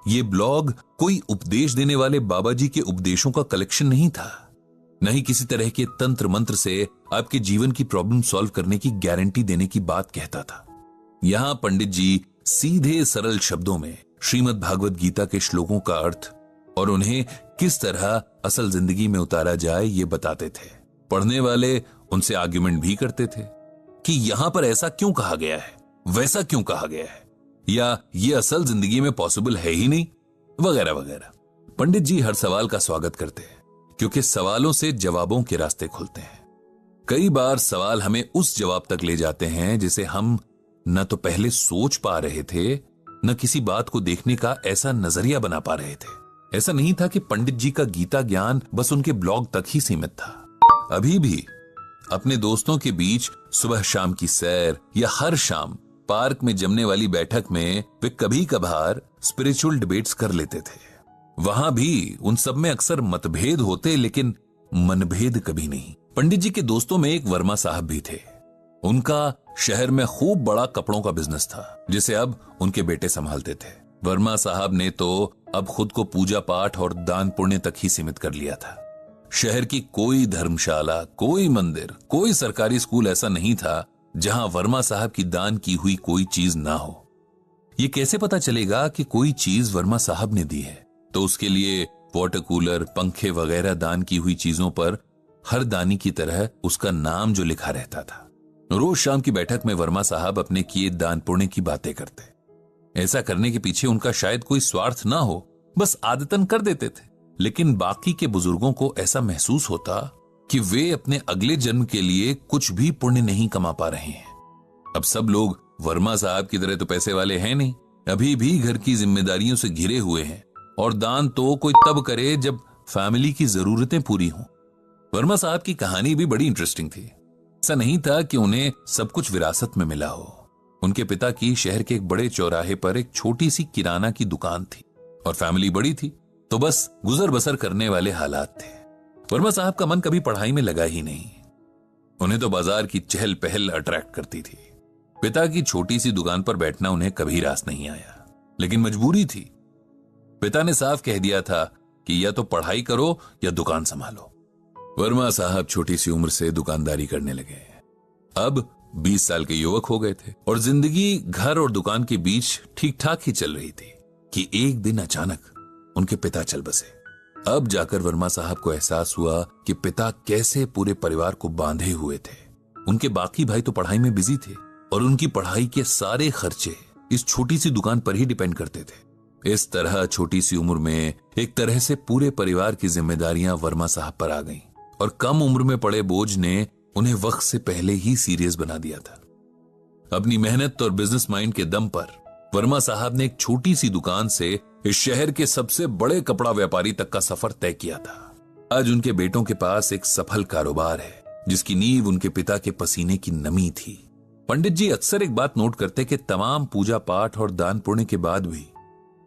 ये ब्लॉग कोई उपदेश देने वाले बाबा जी के उपदेशों का कलेक्शन नहीं था, न ही किसी तरह के तंत्र मंत्र से आपके जीवन की प्रॉब्लम सॉल्व करने की गारंटी देने की बात कहता था। यहां पंडित जी सीधे सरल शब्दों में श्रीमद् भागवत गीता के श्लोकों का अर्थ और उन्हें किस तरह असल जिंदगी में उतारा जाए ये बताते थे। पढ़ने वाले उनसे आर्ग्यूमेंट भी करते थे कि यहां पर ऐसा क्यों कहा गया है, वैसा क्यों कहा गया है, या ये असल जिंदगी में पॉसिबल है ही नहीं, वगैरह वगैरह। पंडित जी हर सवाल का स्वागत करते हैं क्योंकि सवालों से जवाबों के रास्ते खुलते हैं। कई बार सवाल हमें उस जवाब तक ले जाते हैं जिसे हम न तो पहले सोच पा रहे थे, न किसी बात को देखने का ऐसा नजरिया बना पा रहे थे। ऐसा नहीं था कि पंडित जी का गीता ज्ञान बस उनके ब्लॉग तक ही सीमित था। अभी भी अपने दोस्तों के बीच सुबह शाम की सैर या हर शाम पार्क में जमने वाली बैठक में वे कभी कभार स्पिरिचुअल डिबेट्स कर लेते थे। वहां भी उन सब में अक्सर मतभेद होते, लेकिन मनभेद कभी नहीं। पंडित जी के दोस्तों में एक वर्मा साहब भी थे। उनका शहर में खूब बड़ा कपड़ों का बिजनेस था जिसे अब उनके बेटे संभालते थे। वर्मा साहब ने तो अब खुद को पूजा पाठ और दान पुण्य तक ही सीमित कर लिया था। शहर की कोई धर्मशाला, कोई मंदिर, कोई सरकारी स्कूल ऐसा नहीं था जहां वर्मा साहब की दान की हुई कोई चीज ना हो। ये कैसे पता चलेगा कि कोई चीज वर्मा साहब ने दी है? तो उसके लिए वाटर कूलर, पंखे वगैरह दान की हुई चीजों पर हर दानी की तरह उसका नाम जो लिखा रहता था। रोज शाम की बैठक में वर्मा साहब अपने किए दान पुण्य की बातें करते। ऐसा करने के पीछे उनका शायद कोई स्वार्थ ना हो, बस आदतन कर देते थे। लेकिन बाकी के बुजुर्गों को ऐसा महसूस होता कि वे अपने अगले जन्म के लिए कुछ भी पुण्य नहीं कमा पा रहे हैं। अब सब लोग वर्मा साहब की तरह तो पैसे वाले हैं नहीं, अभी भी घर की जिम्मेदारियों से घिरे हुए हैं, और दान तो कोई तब करे जब फैमिली की जरूरतें पूरी हों। वर्मा साहब की कहानी भी बड़ी इंटरेस्टिंग थी। ऐसा नहीं था कि उन्हें सब कुछ विरासत में मिला हो। उनके पिता की शहर के एक बड़े चौराहे पर एक छोटी सी किराना की दुकान थी और फैमिली बड़ी थी, तो बस गुजर बसर करने वाले हालात थे। वर्मा साहब का मन कभी पढ़ाई में लगा ही नहीं। उन्हें तो बाजार की चहल पहल अट्रैक्ट करती थी। पिता की छोटी सी दुकान पर बैठना उन्हें कभी रास नहीं आया, लेकिन मजबूरी थी। पिता ने साफ कह दिया था कि या तो पढ़ाई करो या दुकान संभालो। वर्मा साहब छोटी सी उम्र से दुकानदारी करने लगे। अब 20 साल के युवक हो गए थे और जिंदगी घर और दुकान के बीच ठीक ठाक ही चल रही थी कि एक दिन अचानक उनके पिता चल बसे। अब जाकर वर्मा साहब को एहसास हुआ कि पिता कैसे पूरे परिवार को बांधे हुए थे। उनके बाकी भाई तो पढ़ाई में बिजी थे और उनकी पढ़ाई के सारे खर्चे इस छोटी सी दुकान पर ही डिपेंड करते थे। इस तरह छोटी सी उम्र में एक तरह से पूरे परिवार की जिम्मेदारियां वर्मा साहब पर आ गईं और कम उम्र में पड़े बोझ ने उन्हें वक्त से पहले ही सीरियस बना दिया था। अपनी मेहनत और बिजनेस माइंड के दम पर वर्मा साहब ने एक छोटी सी दुकान से इस शहर के सबसे बड़े कपड़ा व्यापारी तक का सफर तय किया था। आज उनके बेटों के पास एक सफल कारोबार है जिसकी नींव उनके पिता के पसीने की नमी थी। पंडित जी अक्सर एक बात नोट करते कि तमाम पूजा पाठ और दान पुण्य के बाद भी,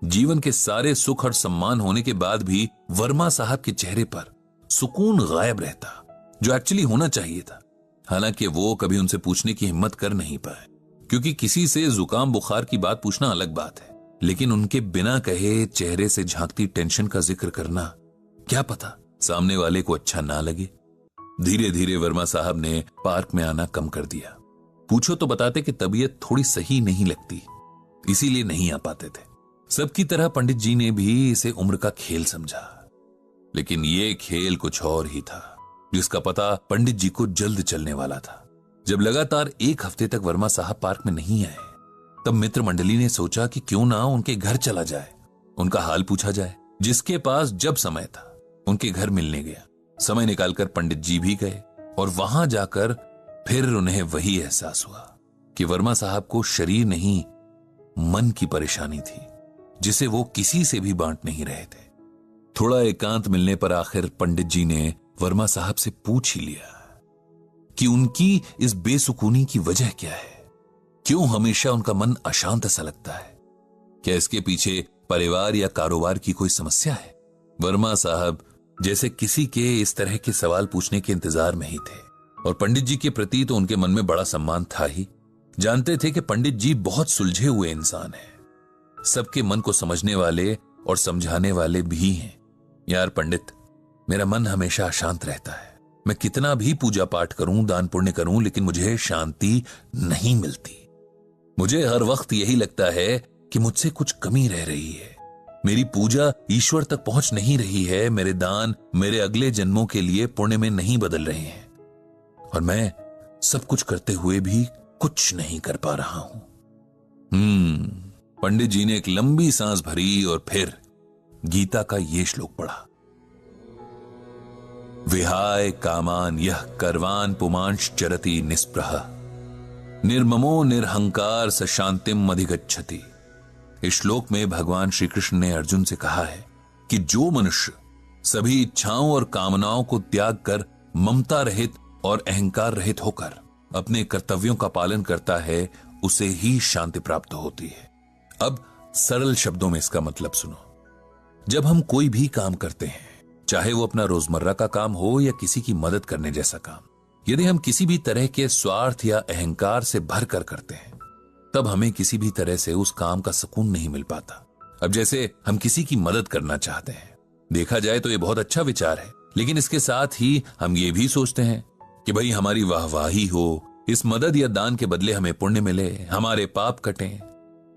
जीवन के सारे सुख और सम्मान होने के बाद भी वर्मा साहब के चेहरे पर सुकून गायब रहता, जो एक्चुअली होना चाहिए था। हालांकि वो कभी उनसे पूछने की हिम्मत कर नहीं पाए, क्योंकि किसी से जुकाम बुखार की बात पूछना अलग बात है, लेकिन उनके बिना कहे चेहरे से झांकती टेंशन का जिक्र करना, क्या पता सामने वाले को अच्छा ना लगे। धीरे धीरे वर्मा साहब ने पार्क में आना कम कर दिया। पूछो तो बताते कि तबीयत थोड़ी सही नहीं लगती, इसीलिए नहीं आ पाते थे। सबकी तरह पंडित जी ने भी इसे उम्र का खेल समझा, लेकिन ये खेल कुछ और ही था जिसका पता पंडित जी को जल्द चलने वाला था। जब लगातार एक हफ्ते तक वर्मा साहब पार्क में नहीं आए, तब मित्र मंडली ने सोचा कि क्यों ना उनके घर चला जाए, उनका हाल पूछा जाए। जिसके पास जब समय था उनके घर मिलने गया। समय निकालकर पंडित जी भी गए और वहां जाकर फिर उन्हें वही एहसास हुआ कि वर्मा साहब को शरीर नहीं, मन की परेशानी थी जिसे वो किसी से भी बांट नहीं रहे थे। थोड़ा एकांत मिलने पर आखिर पंडित जी ने वर्मा साहब से पूछ ही लिया कि उनकी इस बेसुकूनी की वजह क्या है, क्यों हमेशा उनका मन अशांत सा लगता है, क्या इसके पीछे परिवार या कारोबार की कोई समस्या है। वर्मा साहब जैसे किसी के इस तरह के सवाल पूछने के इंतजार में ही थे और पंडित जी के प्रति तो उनके मन में बड़ा सम्मान था ही। जानते थे कि पंडित जी बहुत सुलझे हुए इंसान हैं। सबके मन को समझने वाले और समझाने वाले भी हैं। यार पंडित, मेरा मन हमेशा अशांत रहता है। मैं कितना भी पूजा पाठ करूं, दान पुण्य करूं, लेकिन मुझे शांति नहीं मिलती। मुझे हर वक्त यही लगता है कि मुझसे कुछ कमी रह रही है। मेरी पूजा ईश्वर तक पहुंच नहीं रही है। मेरे दान मेरे अगले जन्मों के लिए पुण्य में नहीं बदल रहे हैं, और मैं सब कुछ करते हुए भी कुछ नहीं कर पा रहा हूं। पंडित जी ने एक लंबी सांस भरी और फिर गीता का ये श्लोक पढ़ा। विहाय कामान यह कर्वान पुमांश चरति निस्पृह निर्ममो निरहंकार स शांतिम अधिगच्छति। इस श्लोक में भगवान श्री कृष्ण ने अर्जुन से कहा है कि जो मनुष्य सभी इच्छाओं और कामनाओं को त्याग कर ममता रहित और अहंकार रहित होकर अपने कर्तव्यों का पालन करता है, उसे ही शांति प्राप्त होती है। अब सरल शब्दों में इसका मतलब सुनो। जब हम कोई भी काम करते हैं, चाहे वो अपना रोजमर्रा का काम हो या किसी की मदद करने जैसा काम, यदि हम किसी भी तरह के स्वार्थ या अहंकार से भर कर करते हैं, तब हमें किसी भी तरह से उस काम का सुकून नहीं मिल पाता। अब जैसे हम किसी की मदद करना चाहते हैं, देखा जाए तो ये बहुत अच्छा विचार है, लेकिन इसके साथ ही हम ये भी सोचते हैं कि भाई हमारी वाहवाही हो, इस मदद या दान के बदले हमें पुण्य मिले, हमारे पाप कटें।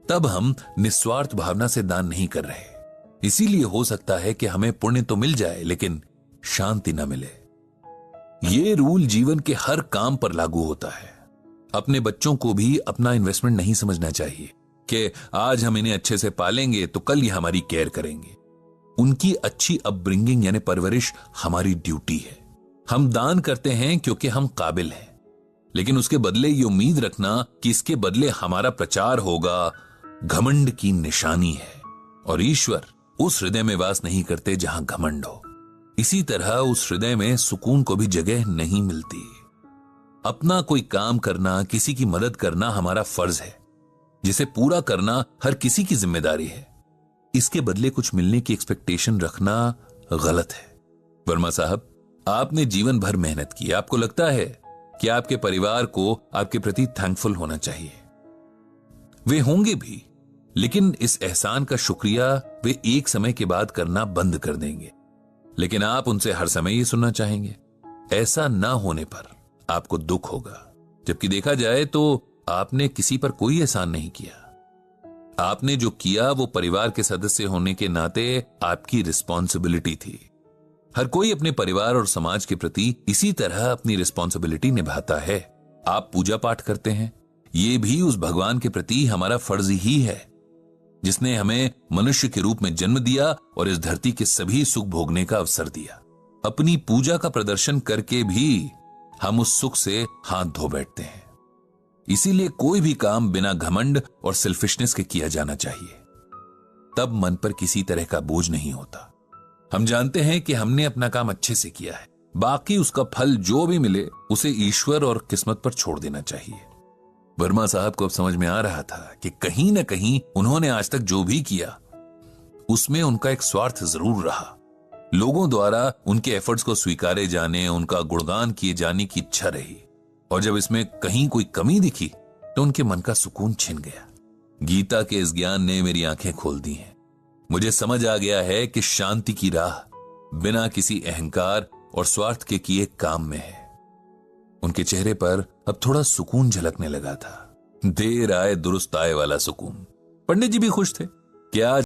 तब हम निस्वार्थ भावना से दान नहीं कर रहे। इसीलिए हो सकता है कि हमें पुण्य तो मिल जाए, लेकिन शांति न मिले। ये रूल जीवन के हर काम पर लागू होता है। अपने बच्चों को भी अपना इन्वेस्टमेंट नहीं समझना चाहिए कि आज हम इन्हें अच्छे से पालेंगे तो कल ये हमारी केयर करेंगे। उनकी अच्छी अपब्रिंगिंग यानी परवरिश हमारी ड्यूटी है। हम दान करते हैं क्योंकि हम काबिल हैं, लेकिन उसके बदले ये उम्मीद रखना कि इसके बदले हमारा प्रचार होगा, घमंड की निशानी है। और ईश्वर उस हृदय में वास नहीं करते जहां घमंड हो। इसी तरह उस हृदय में सुकून को भी जगह नहीं मिलती। अपना कोई काम करना, किसी की मदद करना हमारा फर्ज है, जिसे पूरा करना हर किसी की जिम्मेदारी है। इसके बदले कुछ मिलने की एक्सपेक्टेशन रखना गलत है। वर्मा साहब, आपने जीवन भर मेहनत की, आपको लगता है कि आपके परिवार को आपके प्रति थैंकफुल होना चाहिए। वे होंगे भी, लेकिन इस एहसान का शुक्रिया वे एक समय के बाद करना बंद कर देंगे। लेकिन आप उनसे हर समय ये सुनना चाहेंगे। ऐसा ना होने पर आपको दुख होगा, जबकि देखा जाए तो आपने किसी पर कोई एहसान नहीं किया। आपने जो किया वो परिवार के सदस्य होने के नाते आपकी रिस्पॉन्सिबिलिटी थी। हर कोई अपने परिवार और समाज के प्रति इसी तरह अपनी रिस्पॉन्सिबिलिटी निभाता है। आप पूजा पाठ करते हैं, ये भी उस भगवान के प्रति हमारा फर्ज ही है, जिसने हमें मनुष्य के रूप में जन्म दिया और इस धरती के सभी सुख भोगने का अवसर दिया। अपनी पूजा का प्रदर्शन करके भी हम उस सुख से हाथ धो बैठते हैं। इसीलिए कोई भी काम बिना घमंड और सेल्फिशनेस के किया जाना चाहिए। तब मन पर किसी तरह का बोझ नहीं होता। हम जानते हैं कि हमने अपना काम अच्छे से किया है, बाकी उसका फल जो भी मिले उसे ईश्वर और किस्मत पर छोड़ देना चाहिए। वर्मा साहब को अब समझ में आ रहा था कि कहीं ना कहीं उन्होंने आज तक जो भी किया उसमें उनका एक स्वार्थ जरूर रहा। लोगों द्वारा उनके एफर्ट्स को स्वीकारे जाने, उनका गुणगान किए जाने की इच्छा रही, और जब इसमें कहीं कोई कमी दिखी तो उनके मन का सुकून छिन गया। गीता के इस ज्ञान ने मेरी आंखें खोल दी हैं। मुझे समझ आ गया है कि शांति की राह बिना किसी अहंकार और स्वार्थ के किए काम में है। उनके चेहरे पर अब थोड़ा सुकून झलकने लगा था। देर आए दुरुस्त आए वाला सुकून। पंडित जी भी खुश थे कि आज